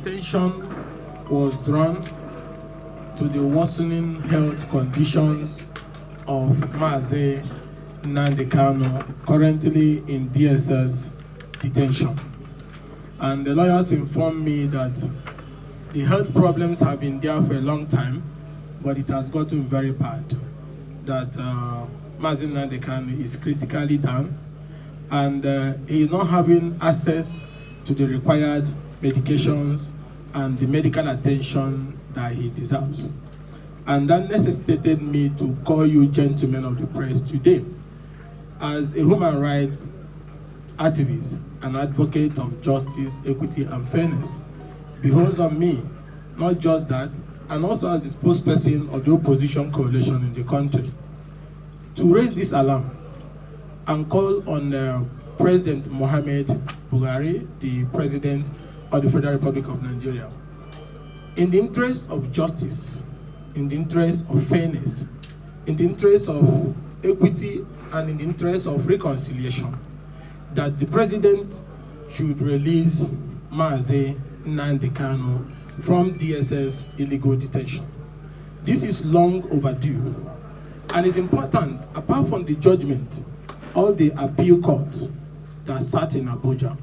attention was drawn to the worsening health conditions of Mazi Nnamdi Kanu, currently in DSS detention. And the lawyers informed me that the health problems have been there for a long time, but it has gotten very bad. That Mazi Nnamdi Kanu is critically down, and he is not having access to the required medications and the medical attention that he deserves. And that necessitated me to call you gentlemen of the press today. As a human rights activist and advocate of justice, equity, and fairness, behoves on me, not just that, and also as the spokesperson of the opposition coalition in the country, to raise this alarm and call on President Muhammad Buhari, the President of the Federal Republic of Nigeria, in the interest of justice, in the interest of fairness, in the interest of equity, and in the interest of reconciliation, that the President should release Mazi Nnamdi Kanu from DSS illegal detention. This is long overdue, and it's important, apart from the judgment of the appeal court that sat in Abuja,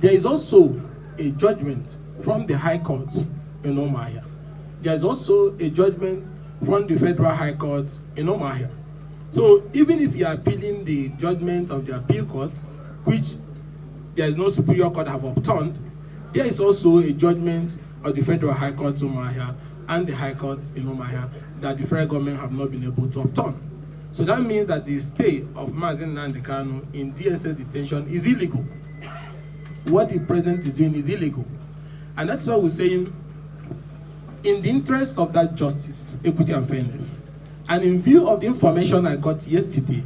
there is also a judgment from the High Court in Umuahia. There is also a judgment from the Federal High Court in Umuahia. So even if you are appealing the judgment of the appeal court, which there is no superior court have overturned, there is also a judgment of the Federal High Court in Umuahia and the High Court in Umuahia that the federal government have not been able to overturn. So that means that the stay of Mazi Nnamdi Kanu in DSS detention is illegal. What the president is doing is illegal. And that's why we're saying, in the interest of that justice, equity, and fairness, and in view of the information I got yesterday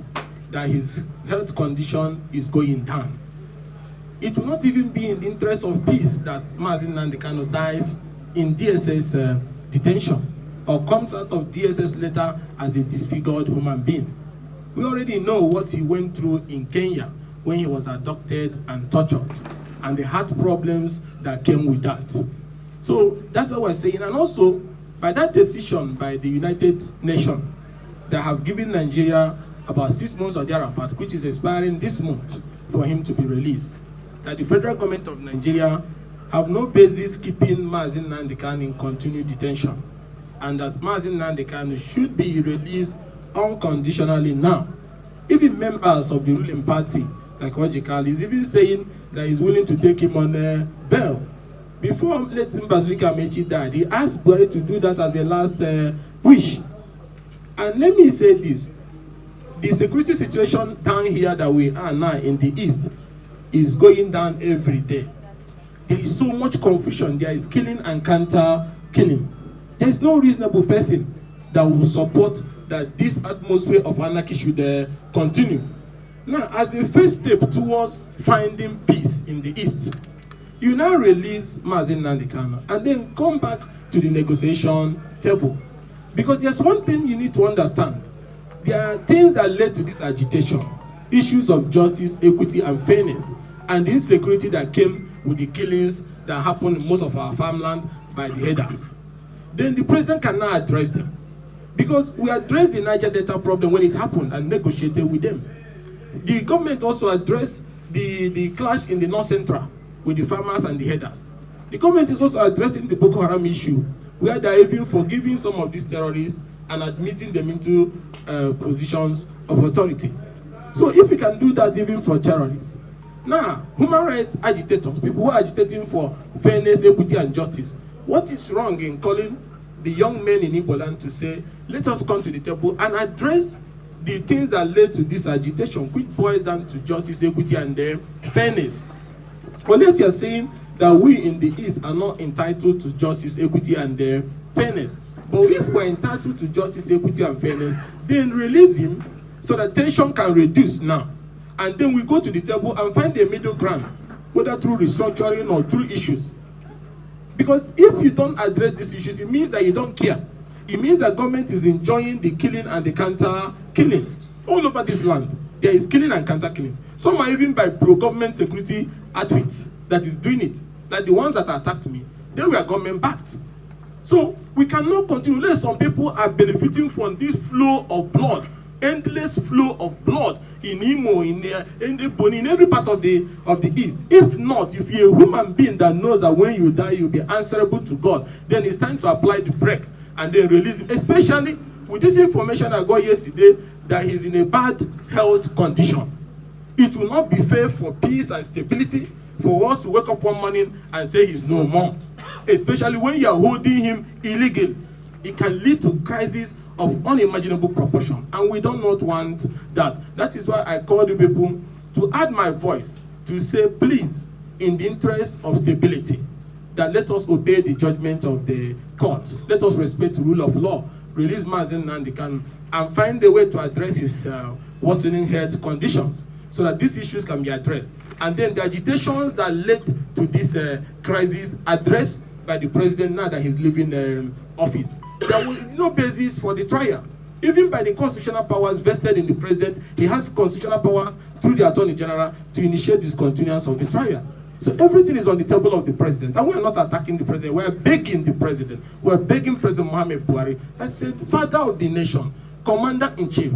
that his health condition is going down, it will not even be in the interest of peace that Mazi Nnamdi Kanu dies in DSS detention or comes out of DSS later as a disfigured human being. We already know what he went through in Kenya when he was abducted and tortured, and the heart problems that came with that. So that's what we're saying. And also, by that decision by the United Nations, they have given Nigeria about 6 months or thereabout, which is expiring this month, for him to be released, that the federal government of Nigeria have no basis keeping Mazi Nnamdi Kanu in continued detention, and that Mazi Nnamdi Kanu should be released unconditionally now. Even members of the ruling party, like Wajikal, is even saying that he's willing to take him on bail. Before letting Bazilika Mechi died, he asked Buhari to do that as a last wish. And let me say this, the security situation down here that we are now in the East is going down every day. There is so much confusion. There is killing and counter killing. There is no reasonable person that will support that this atmosphere of anarchy should continue. Now, as a first step towards finding peace in the East, you now release Mazi Nnamdi Kanu and then come back to the negotiation table. Because there's one thing you need to understand. There are things that led to this agitation, issues of justice, equity, and fairness, and the insecurity that came with the killings that happened in most of our farmland by the headers. Then the president can now address them. Because we addressed the Niger Delta problem when it happened and negotiated with them. The government also addressed the clash in the North Central with the farmers and the headers. The government is also addressing the Boko Haram issue, where they are even forgiving some of these terrorists and admitting them into positions of authority. So if we can do that even for terrorists. Now, human rights agitators, people who are agitating for fairness, equity, and justice, what is wrong in calling the young men in Igbo land to say, let us come to the table and address the things that led to this agitation, which boils down to justice, equity, and fairness. Unless you are saying that we in the East are not entitled to justice, equity, and fairness. But if we're entitled to justice, equity, and fairness, then release him so that tension can reduce now. And then we go to the table and find a middle ground, whether through restructuring or through issues. Because if you don't address these issues, it means that you don't care. It means that government is enjoying the killing and the counter-killing. All over this land, there is killing and counter-killings. Some are even by pro-government security outfits that is doing it. Like the ones that attacked me. They were government backed. So we cannot continue. Let some people are benefiting from this flow of blood, endless flow of blood in Imo, in Boni, in every part of the East. If not, if you're a human being that knows that when you die you'll be answerable to God, then it's time to apply the brake and then release him. Especially with this information I got yesterday that he's in a bad health condition. It will not be fair for peace and stability for us to wake up one morning and say he's no more. Especially when you are holding him illegal. It can lead to crisis of unimaginable proportion, and we do not want that. That is why I call the people to add my voice to say, please, in the interest of stability, that let us obey the judgment of the court. Let us respect the rule of law. Release Mazen Nnamdi Kanu and find a way to address his worsening health conditions so that these issues can be addressed. And then the agitations that led to this crisis addressed by the president now that he's leaving office. There was no basis for the trial. Even by the constitutional powers vested in the president, he has constitutional powers through the Attorney General to initiate discontinuance of the trial. So everything is on the table of the president. And we're not attacking the president. We're begging the president. We're begging President Muhammad Buhari. I said, Father of the nation, Commander-in-Chief,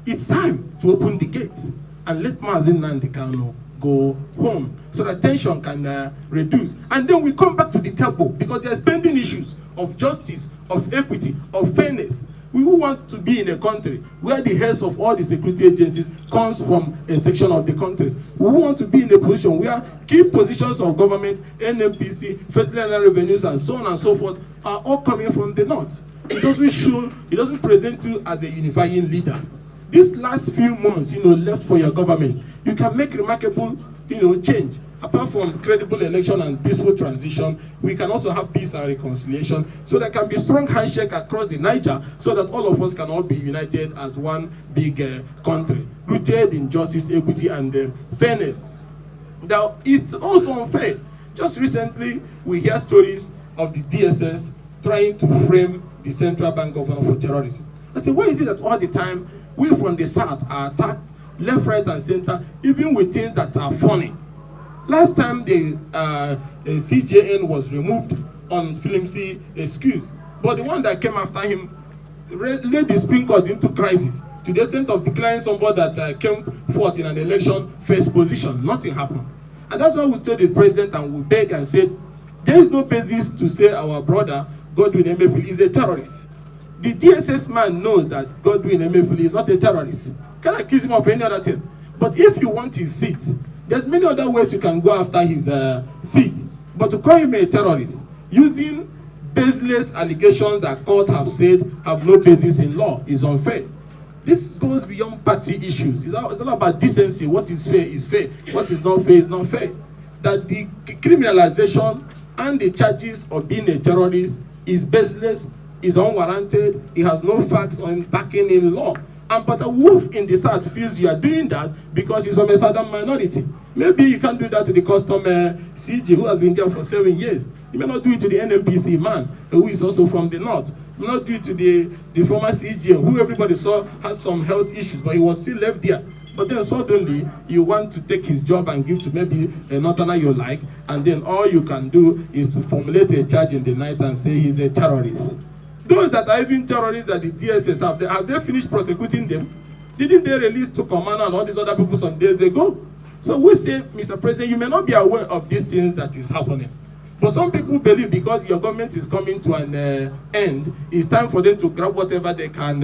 it's time to open the gates and let Mazen Nnamdi Kanu go home so that tension can reduce. And then we come back to the table because there's pending issues of justice, of equity, of fairness. We will want to be in a country where the heads of all the security agencies comes from a section of the country. We want to be in a position where key positions of government, NNPC, Federal Revenues, and so on and so forth are all coming from the north. It doesn't present you as a unifying leader. These last few months, left for your government, you can make remarkable, change. Apart from credible election and peaceful transition, we can also have peace and reconciliation. So there can be strong handshake across the Niger, so that all of us can all be united as one big country, rooted in justice, equity, and fairness. Now, it's also unfair. Just recently, we hear stories of the DSS trying to frame the central bank governor for terrorism. I say, why is it that all the time we from the south are attacked left, right, and center, even with things that are funny? Last time the CJN was removed on flimsy excuse, but the one that came after him led the Supreme Court into crisis to the extent of declaring somebody that came forth in an election first position. Nothing happened. And that's why we told the president and we begged and said, there is no basis to say our brother Godwin Emefiele is a terrorist. The DSS man knows that Godwin Emefiele is not a terrorist. Can't accuse him of any other thing. But if you want his seat, there's many other ways you can go after his seat. But to call him a terrorist, using baseless allegations that courts have said have no basis in law, is unfair. This goes beyond party issues. It's all about decency. What is fair. What is not fair. That the criminalization and the charges of being a terrorist is baseless, is unwarranted, it has no facts on backing in law. But a wolf in the south feels you are doing that because he's from a southern minority. Maybe you can't do that to the customer CJ who has been there for 7 years. You may not do it to the NNPC man who is also from the north. You may not do it to the former CJ who everybody saw had some health issues, but he was still left there. But then suddenly you want to take his job and give to maybe a northerner you like, and then all you can do is to formulate a charge in the night and say he's a terrorist. Those that are even terrorists that the DSS have they finished prosecuting them? Didn't they release Tukomana and all these other people some days ago? So we say, Mr. President, you may not be aware of these things that is happening. But some people believe because your government is coming to an end, it's time for them to grab whatever they can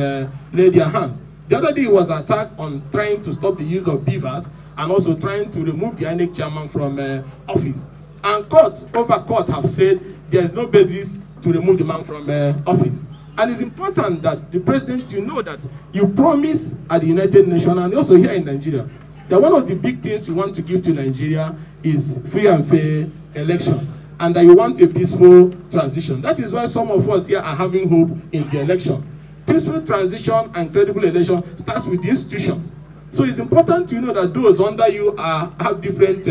lay their hands. The other day he was attacked on trying to stop the use of beavers and also trying to remove the INEC chairman from office. And courts have said there's no basis to remove the man from office. And it's important that the president, that you promise at the United Nations and also here in Nigeria, that one of the big things you want to give to Nigeria is free and fair election, and that you want a peaceful transition. That is why some of us here are having hope in the election. Peaceful transition and credible election starts with the institutions. So it's important to know that those under you have different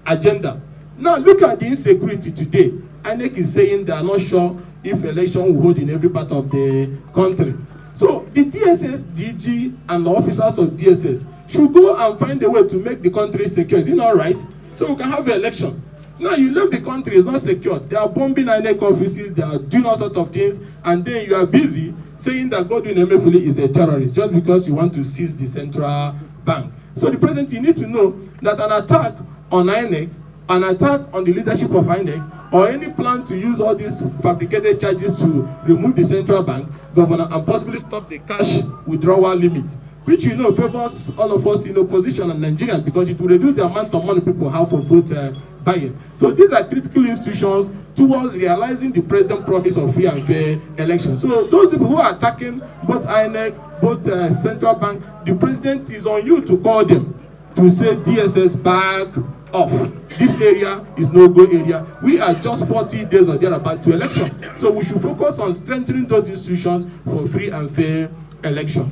agenda. Now look at the insecurity today. INEC is saying they are not sure if election will hold in every part of the country. So the DSS, DG, and the officers of DSS should go and find a way to make the country secure. Is it not right? So we can have an election. Now you leave the country, it's not secured. They are bombing INEC offices, they are doing all sorts of things, and then you are busy saying that Godwin Emefiele is a terrorist just because you want to seize the central bank. So the president, you need to know that an attack on INEC, an attack on the leadership of INEC, or any plan to use all these fabricated charges to remove the central bank governor and possibly stop the cash withdrawal limit, which you know favors all of us in opposition and Nigerians because it will reduce the amount of money people have for vote buying. So these are critical institutions towards realizing the president's promise of free and fair elections. So those people who are attacking both INEC, both central bank, the president is on you to call them to say DSS back off. This area is no-go area. We are just 40 days or thereabout to election. So we should focus on strengthening those institutions for free and fair election.